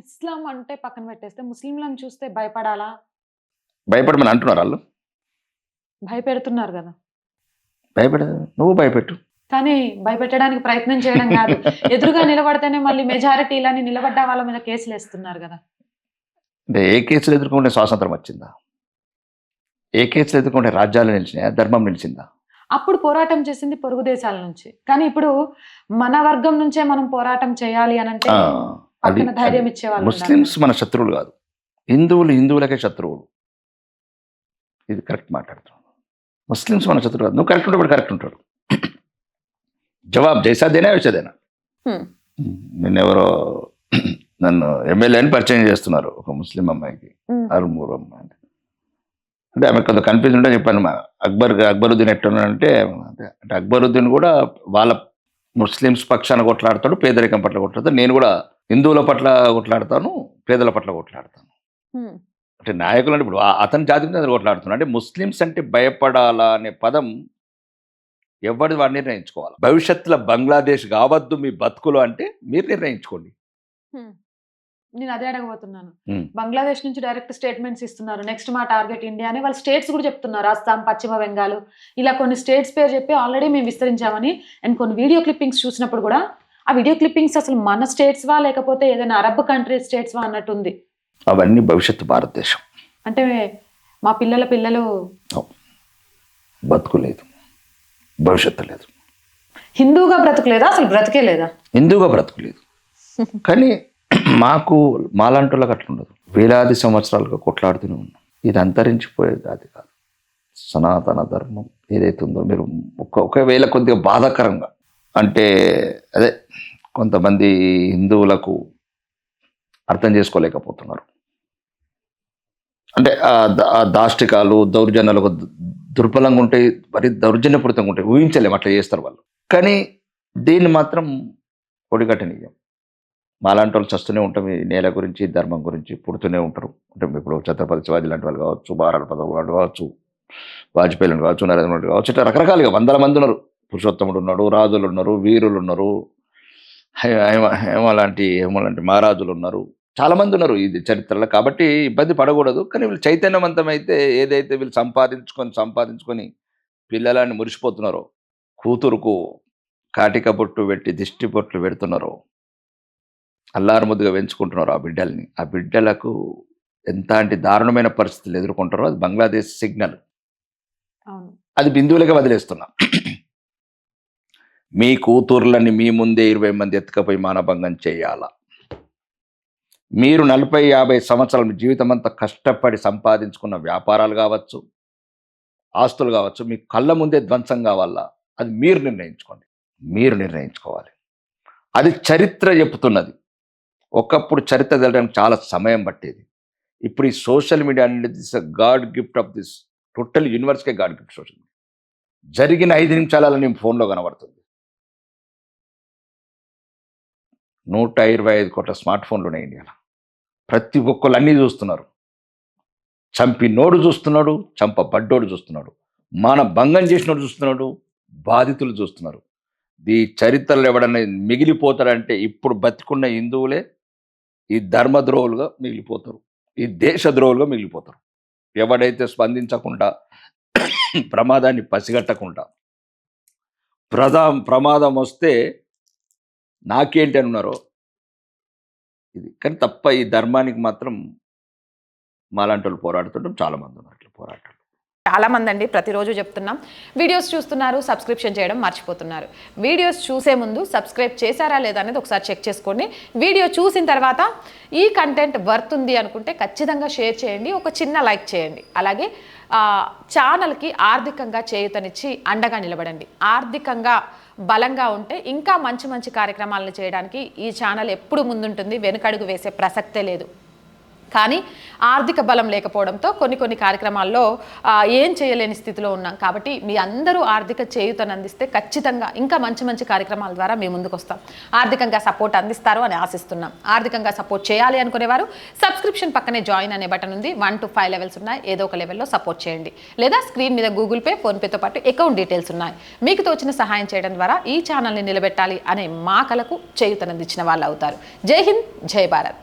ఇస్లాం అంటే పక్కన పెట్టేస్తే ముస్లింలను చూస్తే భయపడాలా? భయపడమని అంటున్నారు వాళ్ళు. భయపెడుతున్నారు గదా! భయపడ నువ్వు భయపెట్టు. కానీ భయపెట్టడానికి ప్రయత్నం చేయడం గాదు. ఎదురుగా నిలబడితేనే మళ్ళీ మెజారిటీలని నిలబడ్డ వాళ్ళ మీద కేసులేస్తున్నారు గదా! అంటే ఏ కేసులు ఎదుర్కొంటే స్వాతంత్రం వచ్చిందా? ఏ కేసులు ఎదుర్కొంటే రాజ్యాలు నిలిచినాయా? ధర్మం నిలిచిందా? అప్పుడు పోరాటం చేసింది పొరుగు దేశాల నుంచి. కానీ ఇప్పుడు మన వర్గం నుంచే మనం పోరాటం చేయాలి అనంటే ఆ! అది పక్కన ధైర్యం ఇచ్చేవాళ్ళు ముస్లిమ్స్ మన శత్రువులు కాదు. హిందువులు హిందువులకే శత్రువులు. ఇది కరెక్ట్ మాట్లాడుతున్నాను. ముస్లిమ్స్ మన శత్రువు కాదు. నువ్వు కరెక్ట్ ఉంటే వాడు కరెక్ట్ ఉంటాడు. జవాబు జైసా దేనా వైసా దేనా. హ్మ్. నిన్నెవరో నన్ను ఎమ్మెల్యే అని పరిచయం చేస్తున్నారు ఒక ముస్లిం అమ్మాయికి. హ్మ్. అరుమూరు అమ్మాయి అంటే ఆమె కొంత కన్ఫ్యూజ్ ఉంటే చెప్పాను. అక్బరుద్దీన్ ఎట్లున్నాడంటే అంటే అక్బరుద్దీన్ కూడా వాళ్ళ ముస్లిమ్స్ పక్షాన కొట్లాడతాడు, పేదరికం పట్ల కొట్లాడతాడు. నేను కూడా హిందువుల పట్ల కొట్లాడతాను, పేదల పట్ల కొట్లాడతాను. హ్మ్. అంటే నాయకులు అంటే ఇప్పుడు అతని జాతి మీద అతను కొట్లాడుతున్నాడు. అంటే ముస్లిమ్స్ అంటే భయపడాలా అనే పదం ఎవరిది వాడు నిర్ణయించుకోవాలి. భవిష్యత్తులో బంగ్లాదేశ్ కావద్దు మీ బతుకులు అంటే మీరు నిర్ణయించుకోండి. హ్మ్. నేను అదే అడగబోతున్నాను. ఉమ్. బంగ్లాదేశ్ నుంచి డైరెక్ట్ స్టేట్మెంట్స్ ఇస్తున్నారు. నెక్స్ట్ మా టార్గెట్ ఇండియా అని వాళ్ళు స్టేట్స్ కూడా చెప్తున్నారు. అస్సాం, పశ్చిమ బెంగాల్ ఇలా కొన్ని స్టేట్స్ పేరు చెప్పి ఆల్రెడీ మేము విస్తరించామని. అండ్ కొన్ని వీడియో క్లిప్పింగ్స్ చూసినప్పుడు కూడా ఆ వీడియో క్లిప్పింగ్స్ అసలు మన స్టేట్స్వా లేకపోతే ఏదైనా అరబ్ కంట్రీ స్టేట్స్వా అన్నట్టుంది. అవన్నీ భవిష్యత్తు భారతదేశం. అంటే మా పిల్లలు బతుకు లేదు, భవిష్యత్తు లేదు. హిందూగా బ్రతకలేదా? అసలు బ్రతికే లేదా? హిందూగా బ్రతుకు లేదు. కానీ మాకు మాలాంటోళ్ళకి అట్లుండదు. వేలాది సంవత్సరాలుగా కొట్లాడుతూనే ఉన్నాం. ఇది అంతరించిపోయేది అది కాదు. సనాతన ధర్మం ఏదైతే ఉందో మీరు ఒకవేళ కొద్దిగా బాధాకరంగా అంటే అదే కొంతమంది హిందువులకు అర్థం చేసుకోలేకపోతున్నారు. అంటే ఆ దాష్టికాలు దౌర్జన్యాలకు దుర్బలంగా ఉంటాయి, మరి దౌర్జన్యపూరితంగా ఉంటాయి. ఊహించలేము అట్లా చేస్తారు వాళ్ళు. కానీ దీన్ని మాత్రం ఒడిగట్టనీయం. మాలాంటి వాళ్ళు చస్తూనే ఉంటాం. ఈ నేల గురించి ధర్మం గురించి పుడుతూనే ఉంటారు. అంటే ఇప్పుడు ఛత్రపతి శివాజీ లాంటి వాళ్ళు కావచ్చు, మహారాణా ప్రతాప్ లాంటి కావచ్చు, వాజ్పేయి లాంటి కావచ్చు, నరేంద్ర మోడీ కావచ్చు, ఇట్లా రకరకాలుగా వందల మంది ఉన్నారు. పురుషోత్తముడు ఉన్నాడు, రాజులు ఉన్నారు, వీరులు ఉన్నారు, హేమ లాంటి మహారాజులు ఉన్నారు, చాలా మంది ఉన్నారు ఇది చరిత్రలో. కాబట్టి ఇబ్బంది పడకూడదు. కానీ వీళ్ళు చైతన్యవంతమైతే ఏదైతే వీళ్ళు సంపాదించుకొని పిల్లలని మురిసిపోతున్నారో, కూతురుకు కాటిక బొట్టు పెట్టి దిష్టి బొట్లు పెడుతున్నారో, అల్లారు ముద్దుగా పెంచుకుంటున్నారు ఆ బిడ్డలకు ఎంతటి దారుణమైన పరిస్థితులు ఎదుర్కొంటారో అది బంగ్లాదేశ్ సిగ్నల్. అది బిందువులుగా వదిలేస్తున్నాం. మీ కూతుర్లని మీ ముందే 20 మంది ఎత్తుకపోయి మానభంగం చేయాలా? మీరు 40-50 సంవత్సరాల జీవితం అంతా కష్టపడి సంపాదించుకున్న వ్యాపారాలు కావచ్చు, ఆస్తులు కావచ్చు, మీ కళ్ళ ముందే ధ్వంసం కావాలా? అది మీరు నిర్ణయించుకోవాలి. అది చరిత్ర చెప్తున్నది. ఒకప్పుడు చరిత్ర తెలియడానికి చాలా సమయం పట్టేది. ఇప్పుడు ఈ సోషల్ మీడియా అనేది this god gift of this total యూనివర్స్కే గాడ్ గిఫ్ట్. సోషల్ మీడియా జరిగిన 5 నిమిషాలలో నేను ఫోన్లో కనబడుతుంది. 125 కోట్ల స్మార్ట్ ఫోన్లు ఉన్నాయి ఇండియాలో. ప్రతి ఒక్కళ్ళు అన్నీ చూస్తున్నారు. చంపినోడు చూస్తున్నాడు, చంపబడ్డోడు చూస్తున్నాడు, మన భంగం చేసినోడు చూస్తున్నాడు, బాధితులు చూస్తున్నారు. ఈ చరిత్రలో ఎవడన్నా మిగిలిపోతాడంటే ఇప్పుడు బతికున్న హిందువులే ఈ ధర్మద్రోహులుగా మిగిలిపోతారు, ఈ దేశద్రోహులుగా మిగిలిపోతారు. ఎవడైతే స్పందించకుండా ప్రమాదాన్ని పసిగట్టకుండా ప్రమాదం వస్తే నాకేంటి అని ఉన్నారో ఇది. కానీ తప్ప ఈ ధర్మానికి మాత్రం మాలాంటి వాళ్ళు పోరాడుతుంటాం. చాలామంది ఉన్నారు ఇట్లా పోరాటాలు. చాలామంది అండి ప్రతిరోజు చెప్తున్నాం, వీడియోస్ చూస్తున్నారు, సబ్స్క్రిప్షన్ చేయడం మర్చిపోతున్నారు. వీడియోస్ చూసే ముందు సబ్స్క్రైబ్ చేశారా లేదా అనేది ఒకసారి చెక్ చేసుకోండి. వీడియో చూసిన తర్వాత ఈ కంటెంట్ వర్త్ ఉంది అనుకుంటే ఖచ్చితంగా షేర్ చేయండి, ఒక చిన్న లైక్ చేయండి. అలాగే ఛానల్కి ఆర్థికంగా చేయూతనిచ్చి అండగా నిలబడండి. ఆర్థికంగా బలంగా ఉంటే ఇంకా మంచి మంచి కార్యక్రమాలను చేయడానికి ఈ ఛానల్ ఎప్పుడు ముందుంటుంది, వెనుకడుగు వేసే ప్రసక్తే లేదు. కానీ ఆర్థిక బలం లేకపోవడంతో కొన్ని కార్యక్రమాల్లో ఏం చేయలేని స్థితిలో ఉన్నాం. కాబట్టి మీ అందరూ ఆర్థిక చేయూతను అందిస్తే ఖచ్చితంగా ఇంకా మంచి మంచి కార్యక్రమాల ద్వారా మేము ముందుకు వస్తాం. ఆర్థికంగా సపోర్ట్ అందిస్తారు అని ఆశిస్తున్నాం. ఆర్థికంగా సపోర్ట్ చేయాలి అనుకునేవారు సబ్స్క్రిప్షన్ పక్కనే జాయిన్ అనే బటన్ ఉంది. 1 to 5 లెవెల్స్ ఉన్నాయి. ఏదో ఒక లెవెల్లో సపోర్ట్ చేయండి. లేదా స్క్రీన్ మీద గూగుల్ పే, ఫోన్పేతో పాటు అకౌంట్ డీటెయిల్స్ ఉన్నాయి. మీకు తోచిన సహాయం చేయడం ద్వారా ఈ ఛానల్ని నిలబెట్టాలి అనే మా కలకు చేయూతనందించిన వాళ్ళు అవుతారు. జై హింద్, జై భారత్.